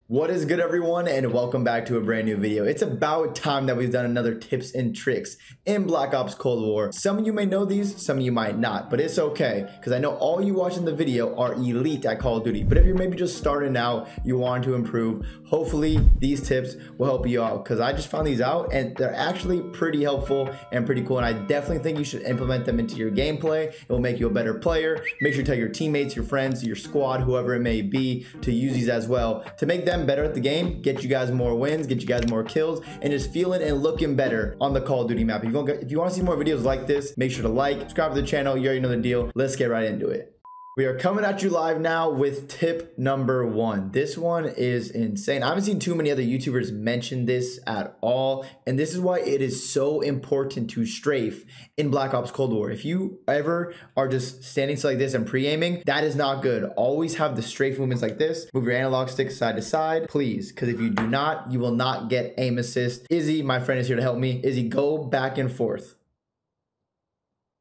What is good, everyone, and welcome back to a brand new video. It's about time that we've done another tips and tricks in Black Ops Cold War. Some of you may know these, some of you might not, but it's okay because I know all you watching the video are elite at Call of Duty. But if you're maybe just starting out, you want to improve, hopefully these tips will help you out because I just found these out and they're actually pretty helpful and pretty cool, and I definitely think you should implement them into your gameplay. It will make you a better player. Make sure you tell your teammates, your friends, your squad, whoever it may be, to use these as well to make them better at the game, get you guys more wins, get you guys more kills, and just feeling and looking better on the Call of Duty map. If you want to see more videos like this, make sure to like, subscribe to the channel. You already know the deal. Let's get right into it. We are coming at you live now with tip number 1. This one is insane. I haven't seen too many other YouTubers mention this at all, and this is why it is so important to strafe in Black Ops Cold War. If you ever are just standing still like this and pre-aiming, that is not good. Always have the strafe movements like this. Move your analog stick side to side, please, because if you do not, you will not get aim assist. Izzy, my friend, is here to help me. Izzy, go back and forth.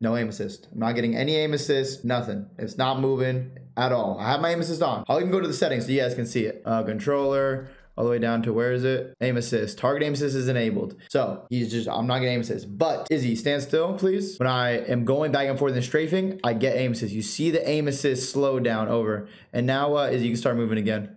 No aim assist. I'm not getting any aim assist, nothing. It's not moving at all. I have my aim assist on. I'll even go to the settings so you guys can see it. Controller, all the way down to where is it? Aim assist. Target aim assist is enabled. So I'm not getting aim assist. But Izzy, stand still, please. When I am going back and forth and strafing, I get aim assist. You see the aim assist slow down over. And now Izzy, you can start moving again.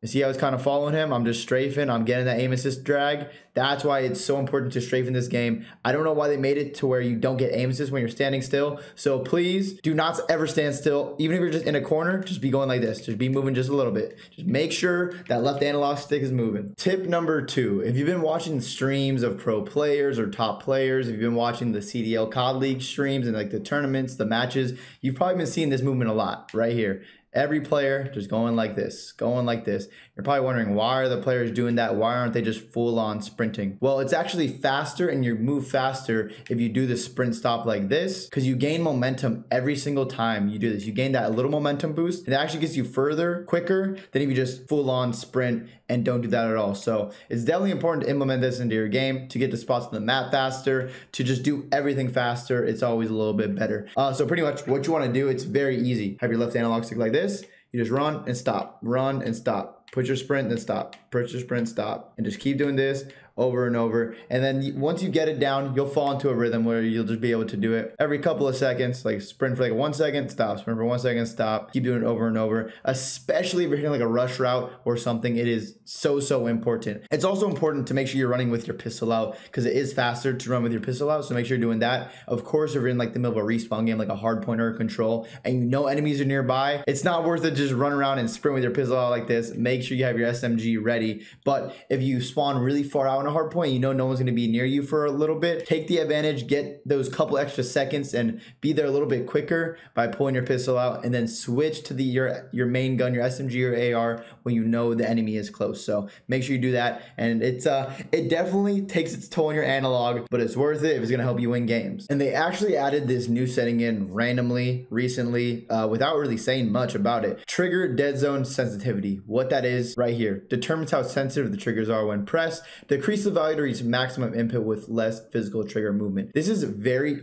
You see, I was kind of following him. I'm just strafing. I'm getting that aim assist drag. That's why it's so important to strafe in this game. I don't know why they made it to where you don't get aim assist when you're standing still. So please do not ever stand still. Even if you're just in a corner, just be going like this. Just be moving just a little bit. Just make sure that left analog stick is moving. Tip number 2. If you've been watching streams of pro players or top players, if you've been watching the CDL COD League streams and like the tournaments, the matches, you've probably been seeing this movement a lot right here. Every player just going like this, going like this. You're probably wondering, why are the players doing that? Why aren't they just full on sprinting? Well, it's actually faster and you move faster if you do the sprint stop like this, because you gain momentum every single time you do this. You gain that little momentum boost. It actually gets you further, quicker than if you just full on sprint and don't do that at all. So it's definitely important to implement this into your game, to get to spots on the map faster, to just do everything faster. It's always a little bit better. So pretty much what you want to do, it's very easy. Have your left analog stick like this. You just run and stop, run and stop. Put your sprint, then stop. Put your sprint, stop. And just keep doing this over and over. And then once you get it down, you'll fall into a rhythm where you'll just be able to do it every couple of seconds, like sprint for like 1 second, stop, sprint for 1 second, stop. Keep doing it over and over, especially if you're hitting like a rush route or something. It is so important. It's also important to make sure you're running with your pistol out, because it is faster to run with your pistol out. So make sure you're doing that. Of course, if you're in like the middle of a respawn game, like a hard point or control, and you know enemies are nearby, it's not worth it to just run around and sprint with your pistol out like this. Make sure you have your SMG ready. But if you spawn really far out in a hard point, you know no one's going to be near you for a little bit, take the advantage, get those couple extra seconds and be there a little bit quicker by pulling your pistol out, and then switch to your main gun, your SMG or AR, when you know the enemy is close. So make sure you do that, and it definitely takes its toll on your analog, but it's worth it if it's going to help you win games. And they actually added this new setting in randomly recently without really saying much about it. Trigger dead zone sensitivity. What that is right here determines how sensitive the triggers are when pressed. Decrease the value to reach maximum input with less physical trigger movement. This is a very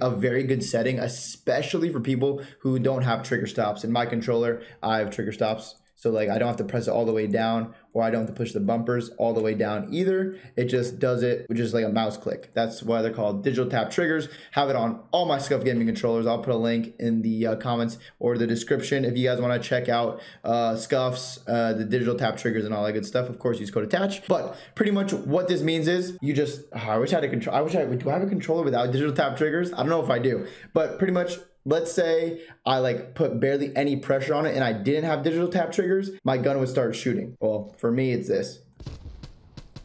good setting, especially for people who don't have trigger stops. In my controller, I have trigger stops. So like I don't have to press it all the way down, or I don't have to push the bumpers all the way down either. It just does it with just like a mouse click. That's why they're called digital tap triggers. Have it on all my Scuf gaming controllers. I'll put a link in the comments or the description if you guys want to check out Scuf's, the digital tap triggers and all that good stuff. Of course, use code attach. But pretty much what this means is you just, I wish I had a control. Do I have a controller without digital tap triggers? I don't know if I do, but pretty much, let's say I like put barely any pressure on it and I didn't have digital tap triggers, my gun would start shooting. Well, for me, it's this.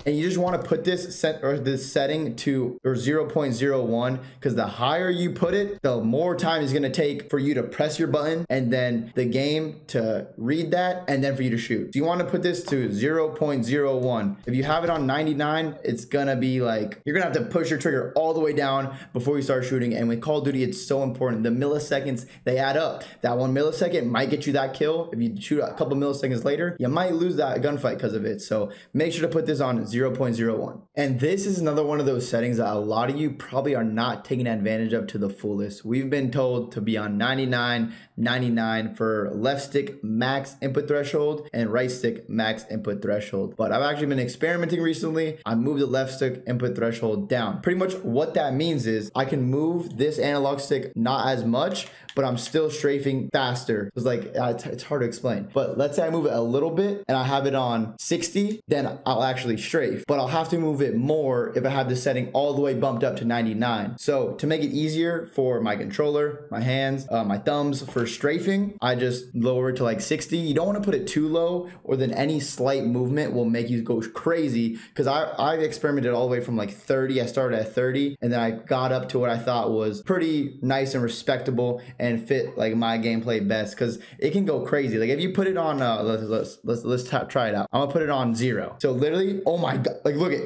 And you just want to put this setting to 0.01, because the higher you put it, the more time it's going to take for you to press your button and then the game to read that and then for you to shoot. So you want to put this to 0.01. If you have it on 99, it's going to be like, you're going to have to push your trigger all the way down before you start shooting. And with Call of Duty, it's so important. The milliseconds, they add up. That 1 millisecond might get you that kill. If you shoot a couple milliseconds later, you might lose that gunfight because of it. So make sure to put this on 0.01. And this is another one of those settings that a lot of you probably are not taking advantage of to the fullest. We've been told to be on 99, 99 for left stick max input threshold and right stick max input threshold. But I've actually been experimenting recently. I moved the left stick input threshold down. Pretty much what that means is I can move this analog stick not as much, but I'm still strafing faster. It's like, it's hard to explain. But let's say I move it a little bit and I have it on 60, then I'll actually strafe. But I'll have to move it more if I have the setting all the way bumped up to 99. So to make it easier for my controller, my hands, my thumbs for strafing, I just lower it to like 60. You don't want to put it too low, or then any slight movement will make you go crazy. Because I've experimented all the way from like 30. I started at 30 and then I got up to what I thought was pretty nice and respectable and fit like my gameplay best, because it can go crazy. Like if you put it on let's try it out. I'm gonna put it on 0. So literally, oh my god, like look at,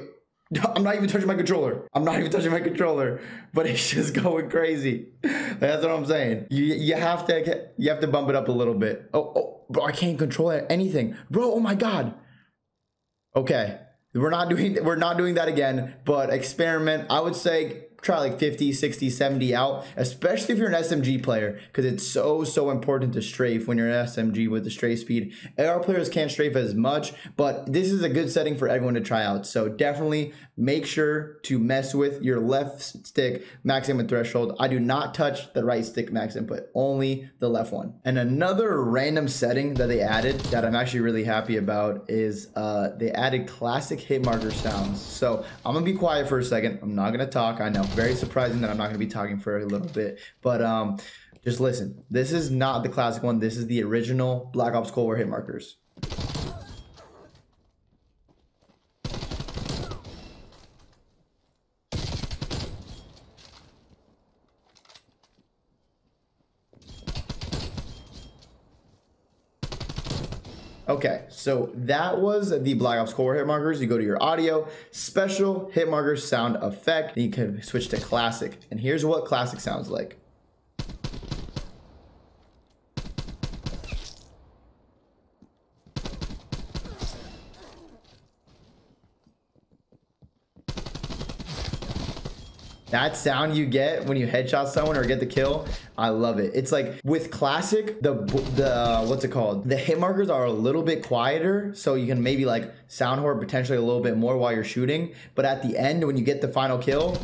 I'm not even touching my controller. I'm not even touching my controller, but it's just going crazy. That's what I'm saying. You have to bump it up a little bit. Oh, bro, I can't control anything, bro. Oh my god. Okay, we're not doing that again. But experiment. I would say try like 50, 60, 70 out, especially if you're an SMG player, because it's so important to strafe when you're an SMG with the strafe speed. AR players can't strafe as much, but this is a good setting for everyone to try out. So definitely make sure to mess with your left stick max input threshold. I do not touch the right stick max input, only the left one. And another random setting that they added that I'm actually really happy about is they added classic hit marker sounds. So I'm gonna be quiet for a second. I'm not gonna talk. I know, very surprising that I'm not gonna be talking for a little bit, but just listen. This is not the classic one. This is the original Black Ops Cold War hit markers. Okay, so that was the Black Ops Cold War hit markers. You go to your audio, special hit markers sound effect, and you can switch to classic. And here's what classic sounds like. That sound you get when you headshot someone or get the kill, I love it. It's like with classic, the what's it called? The hit markers are a little bit quieter, so you can maybe like sound horde potentially a little bit more while you're shooting. But at the end, when you get the final kill,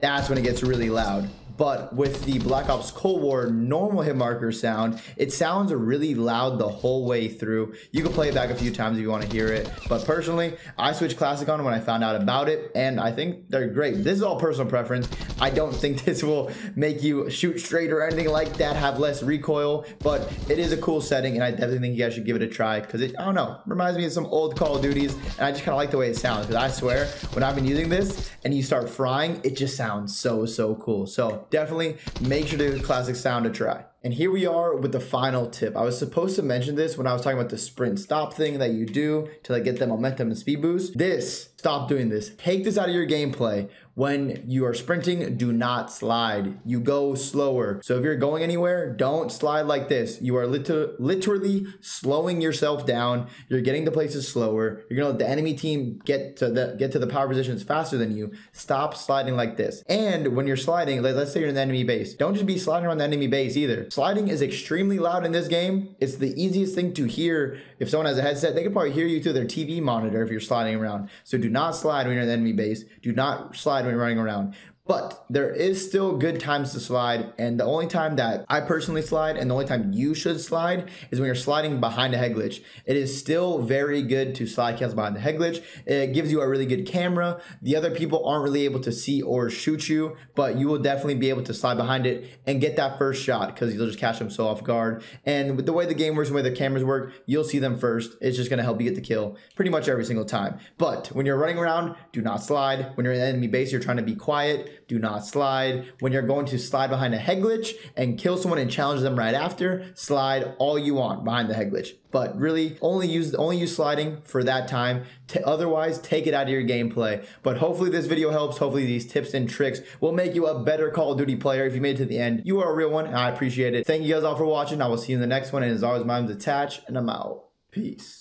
that's when it gets really loud. But with the Black Ops Cold War normal hit marker sound, it sounds really loud the whole way through. You can play it back a few times if you want to hear it. But personally, I switched classic on when I found out about it, and I think they're great. This is all personal preference. I don't think this will make you shoot straight or anything like that, have less recoil, but it is a cool setting, and I definitely think you guys should give it a try, because it, I don't know, reminds me of some old Call of Duties, and I just kind of like the way it sounds, because I swear, when I've been using this, and you start frying, it just sounds so cool. So definitely make sure to give the classic sound a try. And here we are with the final tip. I was supposed to mention this when I was talking about the sprint stop thing that you do to like get the momentum and speed boost. Stop doing this. Take this out of your gameplay. When you are sprinting, do not slide. You go slower. So if you're going anywhere, don't slide like this. You are literally slowing yourself down. You're getting to places slower. You're gonna let the enemy team get to the power positions faster than you. Stop sliding like this. And when you're sliding, like let's say you're in the enemy base, don't just be sliding around the enemy base either. Sliding is extremely loud in this game. It's the easiest thing to hear. If someone has a headset, they can probably hear you through their TV monitor if you're sliding around. So do not slide when you're in the enemy base. Do not slide when you're running around. But there is still good times to slide, and the only time that I personally slide and the only time you should slide is when you're sliding behind a head glitch. It is still very good to slide kills behind the head glitch. It gives you a really good camera. The other people aren't really able to see or shoot you, but you will definitely be able to slide behind it and get that first shot, because you'll just catch them so off guard. And with the way the game works and the way the cameras work, you'll see them first. It's just going to help you get the kill pretty much every single time. But when you're running around, do not slide. When you're in the enemy base, you're trying to be quiet. Do not slide. When you're going to slide behind a head glitch and kill someone and challenge them right after, slide all you want behind the head glitch. But really, only use sliding for that time. Otherwise, take it out of your gameplay. But hopefully this video helps. Hopefully these tips and tricks will make you a better Call of Duty player. If you made it to the end, you are a real one, and I appreciate it. Thank you guys all for watching. I will see you in the next one. And as always, my name's Attach, and I'm out. Peace.